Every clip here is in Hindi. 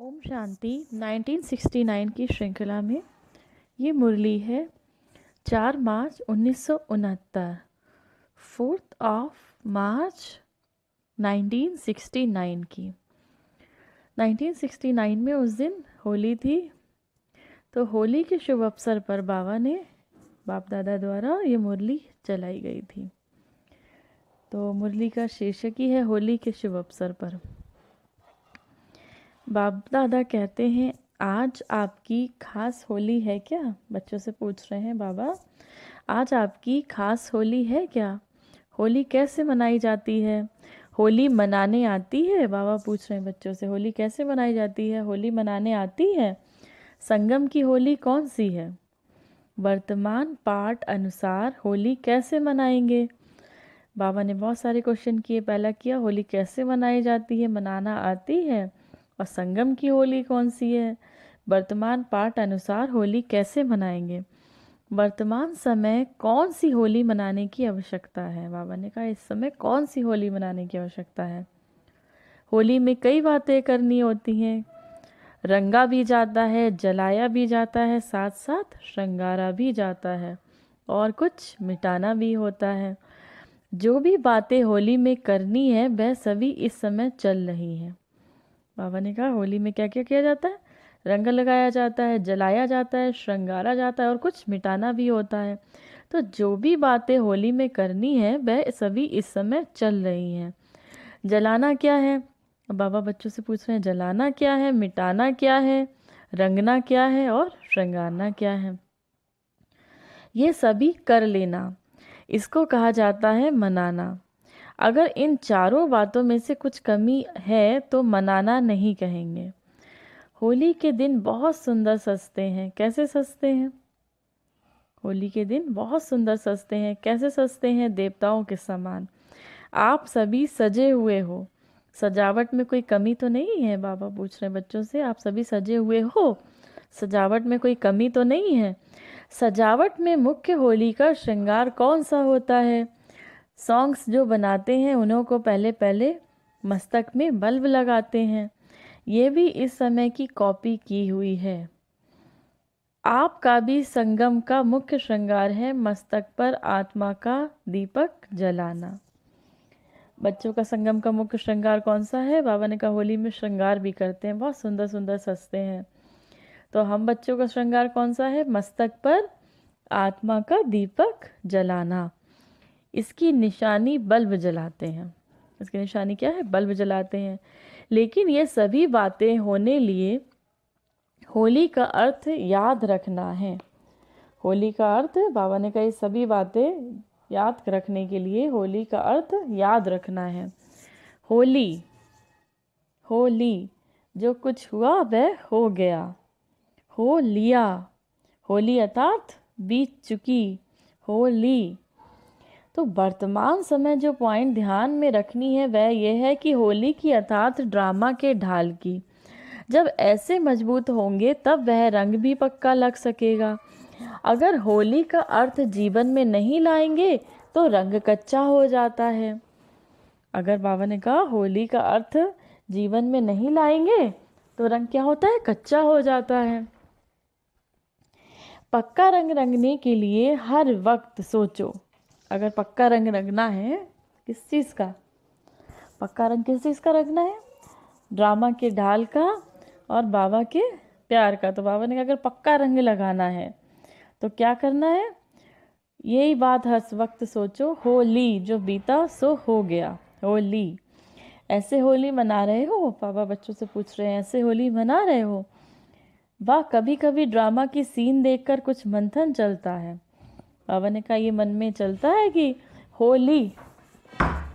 ओम शांति 1969 की श्रृंखला में ये मुरली है 4 मार्च 1969, 4 मार्च 1969 की। 1969 में उस दिन होली थी, तो होली के शुभ अवसर पर बाबा ने बाप दादा द्वारा ये मुरली चलाई गई थी। तो मुरली का शीर्षक ही है होली के शुभ अवसर पर। बाप दादा कहते हैं, आज आपकी खास होली है क्या? बच्चों से पूछ रहे हैं बाबा, आज आपकी खास होली है क्या? होली कैसे मनाई जाती है? होली मनाने आती है? बाबा पूछ रहे हैं बच्चों से, होली कैसे मनाई जाती है? होली मनाने आती है? संगम की होली कौन सी है? वर्तमान पाठ अनुसार होली कैसे मनाएंगे? बाबा ने बहुत सारे क्वेश्चन किए। पहला किया, होली कैसे मनाई जाती है, मनाना आती है? और संगम की होली कौन सी है? वर्तमान पाठ अनुसार होली कैसे मनाएंगे? वर्तमान समय कौन सी होली मनाने की आवश्यकता है? बाबा ने कहा, इस समय कौन सी होली मनाने की आवश्यकता है? होली में कई बातें करनी होती हैं। रंगा भी जाता है, जलाया भी जाता है, साथ साथ श्रृंगारा भी जाता है, और कुछ मिटाना भी होता है। जो भी बातें होली में करनी है वह सभी इस समय चल रही हैं। बाबा ने कहा, होली में क्या क्या किया जाता है? रंग लगाया जाता है, जलाया जाता है, श्रृंगारा जाता है, और कुछ मिटाना भी होता है। तो जो भी बातें होली में करनी है वह सभी इस समय चल रही हैं। जलाना क्या है? अब बाबा बच्चों से पूछ रहे हैं, जलाना क्या है, मिटाना क्या है, रंगना क्या है, और श्रृंगारना क्या है? ये सभी कर लेना, इसको कहा जाता है मनाना। अगर इन चारों बातों में से कुछ कमी है तो मनाना नहीं कहेंगे। होली के दिन बहुत सुंदर सजते हैं। कैसे सजते हैं? होली के दिन बहुत सुंदर सजते हैं। कैसे सजते हैं? देवताओं के समान। आप सभी सजे हुए हो। सजावट में कोई कमी तो नहीं है? बाबा पूछ रहे हैं बच्चों से, आप सभी सजे हुए हो? सजावट में कोई कमी तो नहीं है? सजावट में मुख्य होली का श्रृंगार कौन सा होता है? सॉन्ग्स जो बनाते हैं उन्हों को पहले पहले मस्तक में बल्ब लगाते हैं। ये भी इस समय की कॉपी की हुई है। आपका भी संगम का मुख्य श्रृंगार है मस्तक पर आत्मा का दीपक जलाना। बच्चों का संगम का मुख्य श्रृंगार कौन सा है? बाबा ने कहा, होली में श्रृंगार भी करते हैं, बहुत सुंदर सुंदर सजते हैं। तो हम बच्चों का श्रृंगार कौन सा है? मस्तक पर आत्मा का दीपक जलाना। इसकी निशानी बल्ब जलाते हैं। इसकी निशानी क्या है? बल्ब जलाते हैं। लेकिन ये सभी बातें होने लिए होली का अर्थ याद रखना है। होली का अर्थ, बाबा ने कहा, ये सभी बातें याद रखने के लिए होली का अर्थ याद रखना है। होली, होली, जो कुछ हुआ वह हो गया। हो लिया, होली अर्थात बीत चुकी होली। तो वर्तमान समय जो पॉइंट ध्यान में रखनी है वह यह है कि होली की अर्थात ड्रामा के ढाल की। जब ऐसे मजबूत होंगे तब वह रंग भी पक्का लग सकेगा। अगर होली का अर्थ जीवन में नहीं लाएंगे तो रंग कच्चा हो जाता है। अगर बाबा ने कहा होली का अर्थ जीवन में नहीं लाएंगे तो रंग क्या होता है? कच्चा हो जाता है। पक्का रंग रंगने के लिए हर वक्त सोचो। अगर पक्का रंग रंगना है, किस चीज़ का पक्का रंग, किस चीज़ का रंगना है? ड्रामा के ढाल का और बाबा के प्यार का। तो बाबा ने कहा, अगर पक्का रंग लगाना है तो क्या करना है? यही बात हर वक्त सोचो। होली जो बीता सो हो गया। होली, ऐसे होली मना रहे हो? पापा बच्चों से पूछ रहे हैं, ऐसे होली मना रहे हो? वाह, कभी कभी ड्रामा की सीन देखकर कुछ मंथन चलता है। बाबा ने कहा, ये मन में चलता है कि होली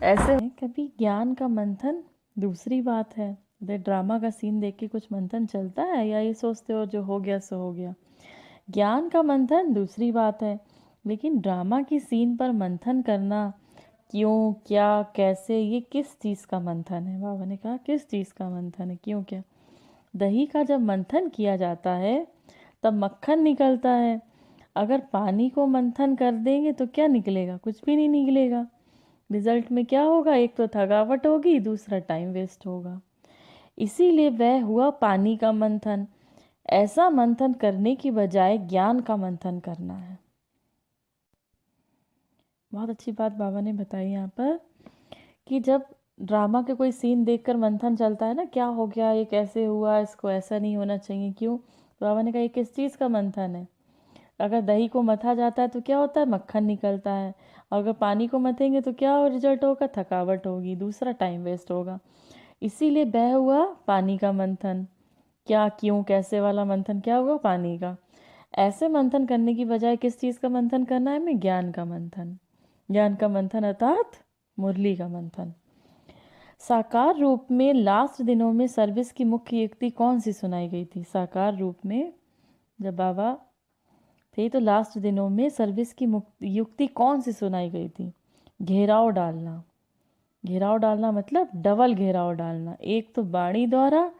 ऐसे है। कभी ज्ञान का मंथन दूसरी बात है। ड्रामा का सीन देख के कुछ मंथन चलता है, या ये सोचते हो जो हो गया सो हो गया? ज्ञान का मंथन दूसरी बात है, लेकिन ड्रामा की सीन पर मंथन करना, क्यों, क्या, कैसे, ये किस चीज़ का मंथन है? बाबा ने कहा, किस चीज़ का मंथन है, क्यों, क्या? दही का जब मंथन किया जाता है तब मक्खन निकलता है। अगर पानी को मंथन कर देंगे तो क्या निकलेगा? कुछ भी नहीं निकलेगा। रिजल्ट में क्या होगा? एक तो थकावट होगी, दूसरा टाइम वेस्ट होगा। इसीलिए वह हुआ पानी का मंथन। ऐसा मंथन करने की बजाय ज्ञान का मंथन करना है। बहुत अच्छी बात बाबा ने बताई यहाँ पर कि जब ड्रामा के कोई सीन देखकर मंथन चलता है ना, क्या हो गया, ये कैसे हुआ, इसको ऐसा नहीं होना चाहिए, क्यों, तो बाबा ने कहा ये किस चीज़ का मंथन है। अगर दही को मथा जाता है तो क्या होता है, मक्खन निकलता है। और अगर पानी को मथेंगे तो क्या रिजल्ट होगा, थकावट होगी, दूसरा टाइम वेस्ट होगा। इसीलिए वह हुआ पानी का मंथन। क्या, क्यों, कैसे वाला मंथन क्या हुआ, पानी का। ऐसे मंथन करने की बजाय किस चीज़ का मंथन करना है हमें, ज्ञान का मंथन। ज्ञान का मंथन अर्थात मुरली का मंथन। साकार रूप में लास्ट दिनों में सर्विस की मुख्य युक्ति कौन सी सुनाई गई थी। साकार रूप में जब बाबा थे तो लास्ट दिनों में सर्विस की युक्ति कौन सी सुनाई गई थी। घेराव डालना। घेराव डालना मतलब डबल घेराव डालना। एक तो वाणी द्वारा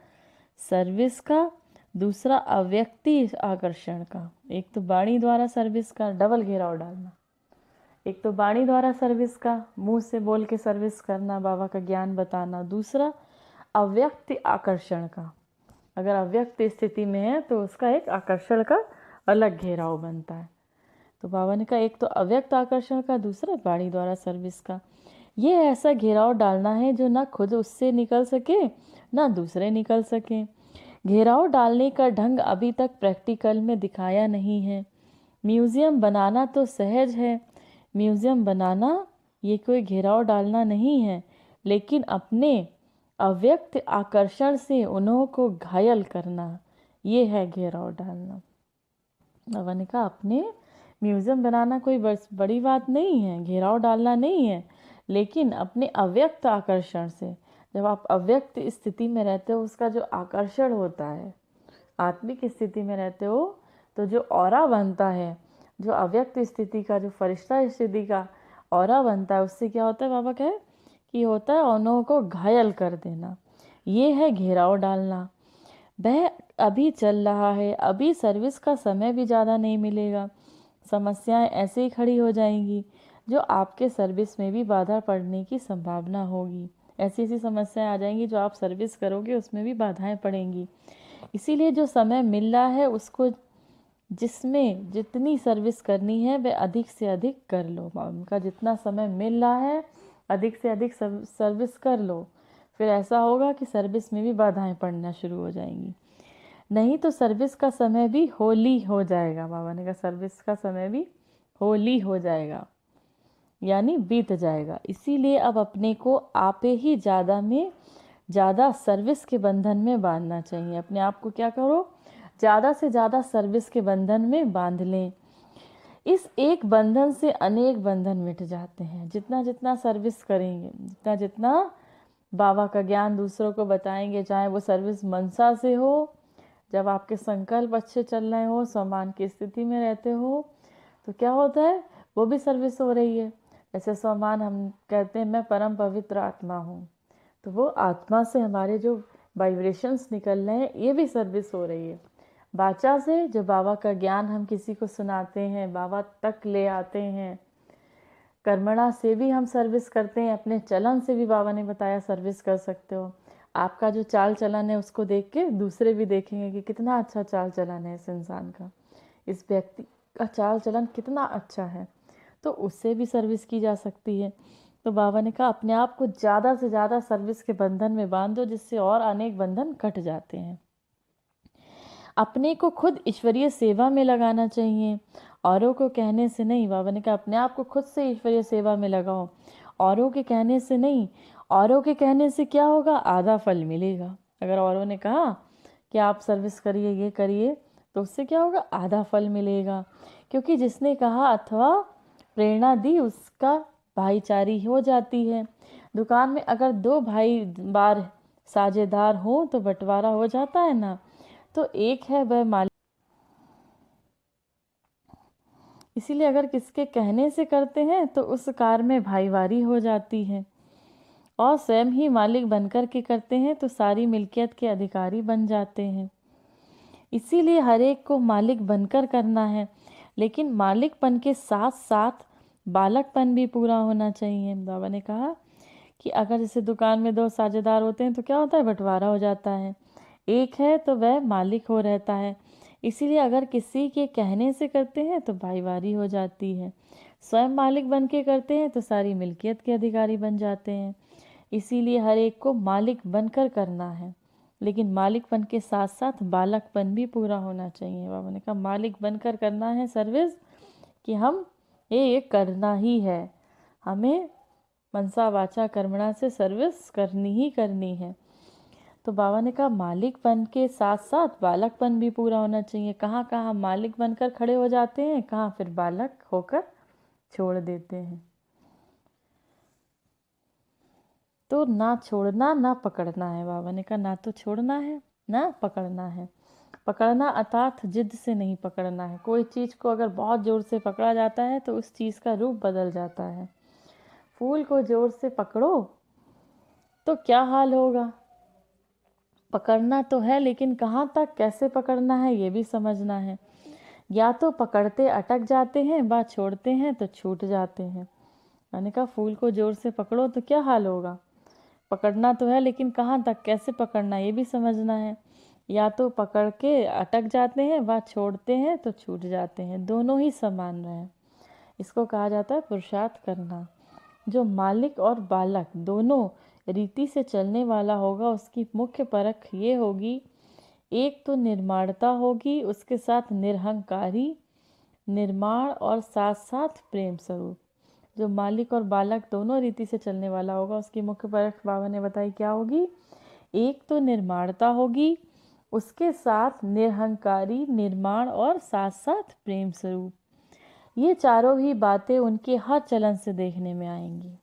सर्विस का, दूसरा अव्यक्ति आकर्षण का। एक तो वाणी द्वारा सर्विस का डबल घेराव डालना, एक तो वाणी द्वारा सर्विस का, मुंह से बोल के सर्विस करना, बाबा का ज्ञान बताना। दूसरा अव्यक्त आकर्षण का। अगर अव्यक्त स्थिति में है तो उसका एक आकर्षण का अलग घेराव बनता है। तो बाबा ने कहा एक तो अव्यक्त आकर्षण का, दूसरा वाणी द्वारा सर्विस का। ये ऐसा घेराव डालना है जो ना खुद उससे निकल सके ना दूसरे निकल सके। घेराव डालने का ढंग अभी तक प्रैक्टिकल में दिखाया नहीं है। म्यूजियम बनाना तो सहज है, म्यूजियम बनाना ये कोई घेराव डालना नहीं है, लेकिन अपने अव्यक्त आकर्षण से उन्हों को घायल करना, ये है घेराव डालना। बाबा ने कहा अपने म्यूजियम बनाना कोई बड़ी बात नहीं है, घेराव डालना नहीं है, लेकिन अपने अव्यक्त आकर्षण से, जब आप अव्यक्त स्थिति में रहते हो उसका जो आकर्षण होता है, आत्मिक स्थिति में रहते हो तो जो ऑरा बनता है, जो अव्यक्त स्थिति का, जो फरिश्ता स्थिति का ऑरा बनता है, उससे क्या होता है, बाबा कहे कि होता है उन्हों को घायल कर देना। ये है घेराव डालना। वह अभी चल रहा है, अभी सर्विस का समय भी ज़्यादा नहीं मिलेगा। समस्याएं ऐसे ही खड़ी हो जाएंगी जो आपके सर्विस में भी बाधा पड़ने की संभावना होगी। ऐसी ऐसी समस्याएं आ जाएंगी जो आप सर्विस करोगे उसमें भी बाधाएं पड़ेंगी। इसीलिए जो समय मिल रहा है उसको, जिसमें जितनी सर्विस करनी है वह अधिक से अधिक कर लो। उनका जितना समय मिल रहा है अधिक से अधिक सर्विस कर लो। फिर ऐसा होगा कि सर्विस में भी बाधाएं पड़ना शुरू हो जाएंगी, नहीं तो सर्विस का समय भी होली हो जाएगा। बाबा ने कहा सर्विस का समय भी होली हो जाएगा, यानी बीत जाएगा। इसीलिए अब अपने को आप ही ज़्यादा में ज़्यादा सर्विस के बंधन में बांधना चाहिए। अपने आप को क्या करो, ज़्यादा से ज़्यादा सर्विस के बंधन में बांध लें। इस एक बंधन से अनेक बंधन मिट जाते हैं। जितना जितना सर्विस करेंगे, जितना जितना बाबा का ज्ञान दूसरों को बताएंगे, चाहे वो सर्विस मनसा से हो, जब आपके संकल्प अच्छे चल रहे हो, सम्मान की स्थिति में रहते हो, तो क्या होता है, वो भी सर्विस हो रही है। जैसे सम्मान हम कहते हैं मैं परम पवित्र आत्मा हूँ, तो वो आत्मा से हमारे जो वाइब्रेशंस निकल रहे हैं ये भी सर्विस हो रही है। बाचा से जो बाबा का ज्ञान हम किसी को सुनाते हैं, बाबा तक ले आते हैं। कर्मणा से भी हम सर्विस करते हैं, अपने चलन से भी बाबा ने बताया सर्विस कर सकते हो। आपका जो चाल चलन है उसको देख के दूसरे भी देखेंगे कि कितना अच्छा चाल चलन है इस इंसान का, इस व्यक्ति का चाल चलन कितना अच्छा है, तो उससे भी सर्विस की जा सकती है। तो बाबा ने कहा अपने आप को ज़्यादा से ज़्यादा सर्विस के बंधन में बांध दो, जिससे और अनेक बंधन कट जाते हैं। अपने को खुद ईश्वरीय सेवा में लगाना चाहिए, औरों को कहने से नहीं। बाबा ने कहा अपने आप को खुद से ईश्वरीय सेवा में लगाओ, औरों के कहने से नहीं। औरों के कहने से क्या होगा, आधा फल मिलेगा। अगर औरों ने कहा कि आप सर्विस करिए, ये करिए, तो उससे क्या होगा, आधा फल मिलेगा। क्योंकि जिसने कहा अथवा प्रेरणा दी उसका भाईचारी हो जाती है। दुकान में अगर दो भाई बार साझेदार हो तो बंटवारा हो जाता है ना, तो एक है वह मालिक। इसीलिए अगर किसके कहने से करते हैं तो उस कार में भाईवारी हो जाती है, और स्वयं ही मालिक बनकर के करते हैं तो सारी मिल्कियत के अधिकारी बन जाते हैं। इसीलिए हर एक को मालिक बनकर करना है, लेकिन मालिकपन के साथ साथ बालकपन भी पूरा होना चाहिए। बाबा ने कहा कि अगर जैसे दुकान में दो साझेदार होते हैं तो क्या होता है, बंटवारा हो जाता है। एक है तो वह मालिक हो रहता है। इसीलिए अगर किसी के कहने से करते हैं तो भाईवारी हो जाती है। स्वयं मालिक बन के करते हैं तो सारी मिल्कियत के अधिकारी बन जाते हैं। इसीलिए हर एक को मालिक बनकर करना है, लेकिन मालिकपन के साथ साथ बालकपन भी पूरा होना चाहिए। बाबा ने कहा मालिक बनकर करना है सर्विस, कि हम ये करना ही है, हमें मनसा वाचा कर्मणा से सर्विस करनी ही करनी है। तो बाबा ने कहा मालिकपन के साथ साथ बालकपन भी पूरा होना चाहिए। कहाँ कहाँ मालिक बनकर खड़े हो जाते हैं, कहाँ फिर बालक होकर छोड़ देते हैं। तो ना छोड़ना ना पकड़ना है। बाबा ने कहा ना तो छोड़ना है ना पकड़ना है। पकड़ना अर्थात जिद से नहीं पकड़ना है। कोई चीज़ को अगर बहुत ज़ोर से पकड़ा जाता है तो उस चीज़ का रूप बदल जाता है। फूल को ज़ोर से पकड़ो तो क्या हाल होगा। पकड़ना तो है, लेकिन कहाँ तक कैसे पकड़ना है ये भी समझना है। या तो पकड़ते अटक जाते हैं, बात छोड़ते हैं तो छूट जाते हैं। मैंने कहा फूल को जोर से पकड़ो तो क्या हाल होगा। पकड़ना तो है, लेकिन कहाँ तक कैसे पकड़ना ये भी समझना है। या तो पकड़ के अटक जाते हैं, बात छोड़ते हैं तो छूट जाते हैं। दोनों ही समान रहे, इसको कहा जाता है पुरुषार्थ करना। जो मालिक और बालक दोनों रीति से चलने वाला होगा, उसकी मुख्य परख ये होगी, एक तो निर्माणता होगी, उसके साथ निरहंकारी, निर्माण और साथ साथ प्रेम स्वरूप। जो मालिक और बालक दोनों रीति से चलने वाला होगा, उसकी मुख्य परख बाबा ने बताई क्या होगी। एक तो निर्माणता होगी, उसके साथ निरहंकारी, निर्माण और साथ साथ प्रेम स्वरूप। ये चारों ही बातें उनके हर चलन से देखने में आएंगी।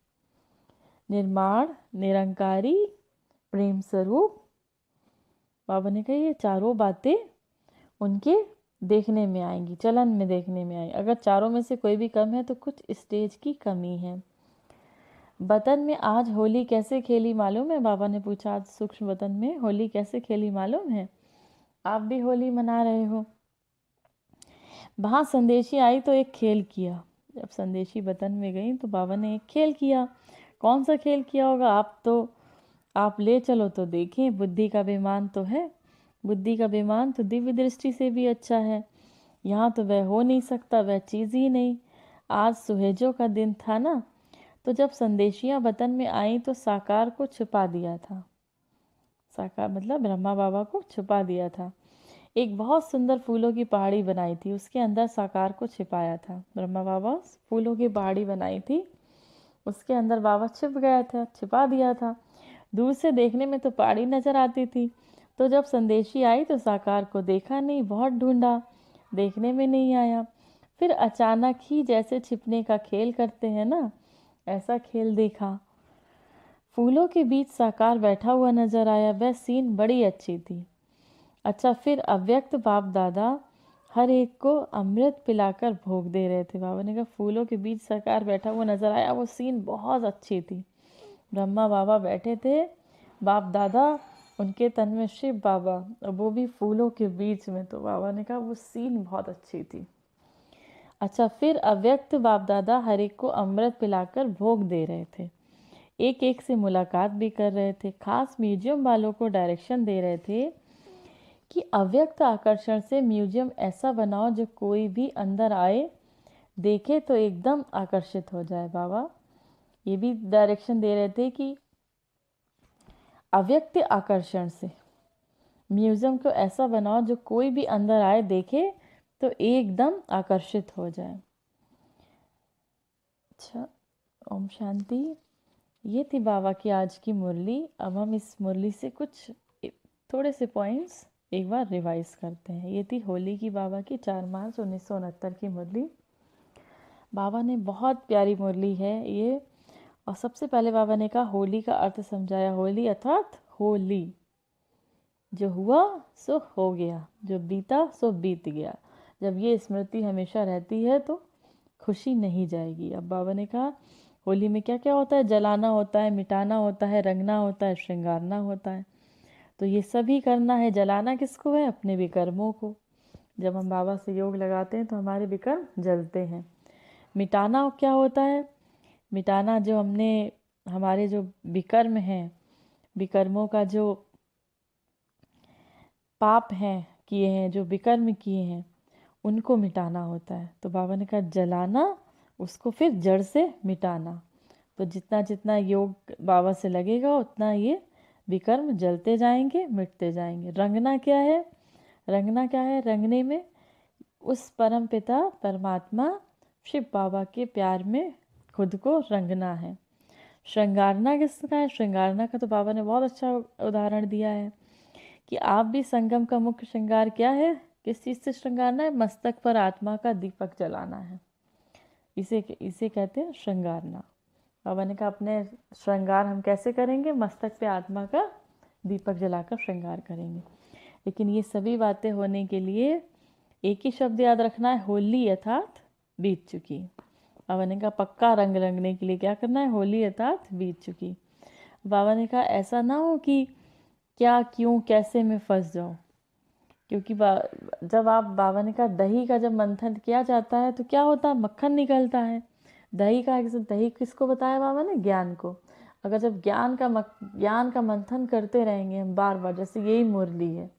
निर्माण, निरंकारी, प्रेम स्वरूप। बाबा ने कहा ये चारों बातें उनके देखने में आएंगी, चलन में देखने में आएंगी। अगर चारों में से कोई भी कम है तो कुछ स्टेज की कमी है। वतन में आज होली कैसे खेली मालूम है। बाबा ने पूछा आज सूक्ष्म वतन में होली कैसे खेली मालूम है। आप भी होली मना रहे हो। वहाँ संदेशी आई तो एक खेल किया। जब संदेशी वतन में गई तो बाबा ने एक खेल किया। कौन सा खेल किया होगा, आप ले चलो तो देखें। बुद्धि का विमान तो है, बुद्धि का विमान तो दिव्य दृष्टि से भी अच्छा है। यहाँ तो वह हो नहीं सकता, वह चीज़ ही नहीं। आज सुहेजों का दिन था ना, तो जब संदेशियाँ वतन में आई तो साकार को छुपा दिया था। साकार मतलब ब्रह्मा बाबा को छुपा दिया था। एक बहुत सुंदर फूलों की पहाड़ी बनाई थी, उसके अंदर साकार को छिपाया था। ब्रह्मा बाबा फूलों की पहाड़ी बनाई थी, उसके अंदर बाबा छिप गया था, छिपा दिया था। दूर से देखने में तो पहाड़ी नजर आती थी। तो जब संदेशी आई तो साकार को देखा नहीं, बहुत ढूंढा, देखने में नहीं आया। फिर अचानक ही जैसे छिपने का खेल करते हैं ना, ऐसा खेल देखा। फूलों के बीच साकार बैठा हुआ नजर आया। वह सीन बड़ी अच्छी थी। अच्छा, फिर अव्यक्त बाप दादा हर एक को अमृत पिलाकर भोग दे रहे थे। बाबा ने कहा फूलों के बीच साकार बैठा हुआ नजर आया, वो सीन बहुत अच्छी थी। ब्रह्मा बाबा बैठे थे, बाप दादा, उनके तन में शिव बाबा, और वो भी फूलों के बीच में। तो बाबा ने कहा वो सीन बहुत अच्छी थी। अच्छा, फिर अव्यक्त बाप दादा हर एक को अमृत पिलाकर भोग दे रहे थे, एक एक से मुलाकात भी कर रहे थे। खास म्यूजियम वालों को डायरेक्शन दे रहे थे कि अव्यक्त आकर्षण से म्यूजियम ऐसा बनाओ जो कोई भी अंदर आए देखे तो एकदम आकर्षित हो जाए। बाबा ये भी डायरेक्शन दे रहे थे कि अव्यक्त आकर्षण से म्यूजियम को ऐसा बनाओ जो कोई भी अंदर आए देखे तो एकदम आकर्षित हो जाए। अच्छा, ओम शांति। ये थी बाबा की आज की मुरली। अब हम इस मुरली से कुछ थोड़े से पॉइंट्स एक बार रिवाइज करते हैं। ये थी होली की बाबा की 4 मार्च 1969 की मुरली। बाबा ने बहुत प्यारी मुरली है ये। और सबसे पहले बाबा ने कहा होली का अर्थ समझाया। होली अर्थात होली, जो हुआ सो हो गया, जो बीता सो बीत गया। जब ये स्मृति हमेशा रहती है तो खुशी नहीं जाएगी। अब बाबा ने कहा होली में क्या क्या होता है, जलाना होता है, मिटाना होता है, रंगना होता है, श्रृंगारना होता है। तो ये सभी करना है। जलाना किसको है, अपने विकर्मों को। जब हम बाबा से योग लगाते हैं तो हमारे विकर्म जलते हैं। मिटाना क्या होता है, मिटाना जो हमने हमारे जो विकर्म हैं, विकर्मों का जो पाप हैं किए हैं, जो विकर्म किए हैं, उनको मिटाना होता है। तो बाबा ने कहा जलाना, उसको फिर जड़ से मिटाना। तो जितना जितना योग बाबा से लगेगा उतना ये विकर्म जलते जाएंगे, मिटते जाएंगे। रंगना क्या है? रंगना क्या है? रंगने में उस परम पिता परमात्मा शिव बाबा के प्यार में खुद को रंगना है। श्रृंगारना किसका है? श्रृंगारना का तो बाबा ने बहुत अच्छा उदाहरण दिया है कि आप भी संगम का मुख्य श्रृंगार क्या है? किस चीज़ से श्रृंगारना है? मस्तक पर आत्मा का दीपक जलाना है। इसे इसे कहते हैं श्रृंगारना। बाबा ने कहा अपने श्रृंगार हम कैसे करेंगे? मस्तक पे आत्मा का दीपक जलाकर श्रृंगार करेंगे। लेकिन ये सभी बातें होने के लिए एक ही शब्द याद रखना है, होली अर्थात बीत चुकी। बाबा ने कहा पक्का रंग रंगने के लिए क्या करना है? होली अर्थात बीत चुकी। बाबा ने कहा ऐसा ना हो कि क्या, क्यों, कैसे में फंस जाओ। क्योंकि जब आप, बाबा ने कहा दही का जब मंथन किया जाता है तो क्या होता है? मक्खन निकलता है। दही का, दही किसको बताया बाबा ने? ज्ञान को। अगर जब ज्ञान का मंथन करते रहेंगे हम बार बार, जैसे यही मुरली है,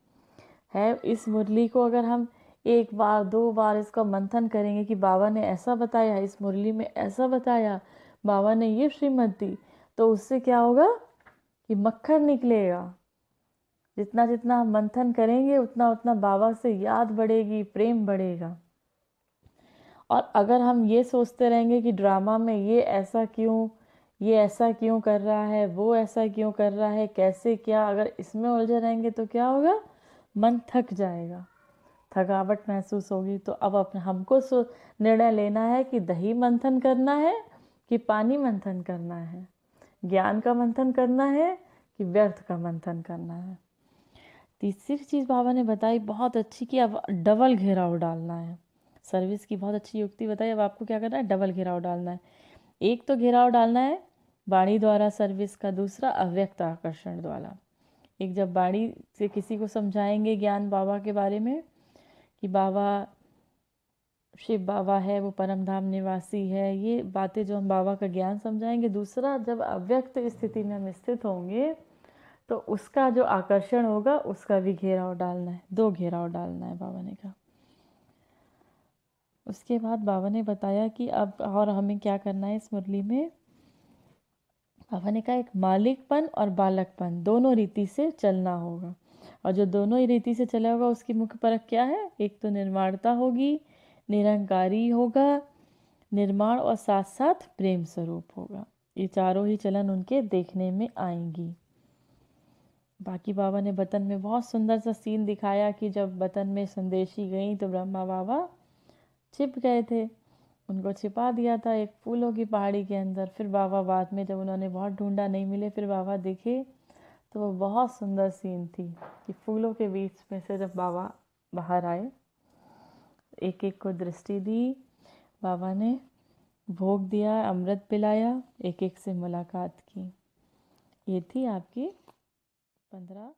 इस मुरली को अगर हम एक बार दो बार इसका मंथन करेंगे कि बाबा ने ऐसा बताया, इस मुरली में ऐसा बताया, बाबा ने ये श्रीमत दी, तो उससे क्या होगा कि मक्खन निकलेगा। जितना जितना हम मंथन करेंगे उतना उतना बाबा से याद बढ़ेगी, प्रेम बढ़ेगा। और अगर हम ये सोचते रहेंगे कि ड्रामा में ये ऐसा क्यों कर रहा है, वो ऐसा क्यों कर रहा है, कैसे क्या, अगर इसमें उलझे रहेंगे तो क्या होगा? मन थक जाएगा, थकावट महसूस होगी। तो अब अपने हमको निर्णय लेना है कि दही मंथन करना है कि पानी मंथन करना है, ज्ञान का मंथन करना है कि व्यर्थ का मंथन करना है। तीसरी चीज़ बाबा ने बताई बहुत अच्छी कि अब डबल घेराव डालना है। सर्विस की बहुत अच्छी युक्ति बताई। अब आपको क्या करना है? डबल घेराव डालना है। एक तो घेराव डालना है वाणी द्वारा सर्विस का, दूसरा अव्यक्त आकर्षण द्वारा। एक जब वाणी से किसी को समझाएंगे ज्ञान बाबा के बारे में कि बाबा शिव बाबा है, वो परम धाम निवासी है, ये बातें जो हम बाबा का ज्ञान समझाएंगे। दूसरा, जब अव्यक्त स्थिति में हम स्थित होंगे तो उसका जो आकर्षण होगा उसका भी घेराव डालना है। दो घेराव डालना है बाबा ने कहा। उसके बाद बाबा ने बताया कि अब और हमें क्या करना है इस मुरली में। बाबा ने कहा एक मालिकपन और बालकपन दोनों रीति से चलना होगा, और जो दोनों ही रीति से चला होगा उसकी मुख्य परख क्या है? एक तो निर्माणता होगी, निरंकारी होगा, निर्माण और साथ साथ प्रेम स्वरूप होगा। ये चारों ही चलन उनके देखने में आएंगी। बाकी बाबा ने बतन में बहुत सुंदर सा सीन दिखाया कि जब बतन में संदेशी गई तो ब्रह्मा बाबा छिप गए थे, उनको छिपा दिया था एक फूलों की पहाड़ी के अंदर। फिर बाबा बाद में जब उन्होंने बहुत ढूंढा नहीं मिले, फिर बाबा दिखे, तो वो बहुत सुंदर सीन थी कि फूलों के बीच में से जब बाबा बाहर आए, एक एक को दृष्टि दी, बाबा ने भोग दिया, अमृत पिलाया, एक एक से मुलाकात की। ये थी आपकी 15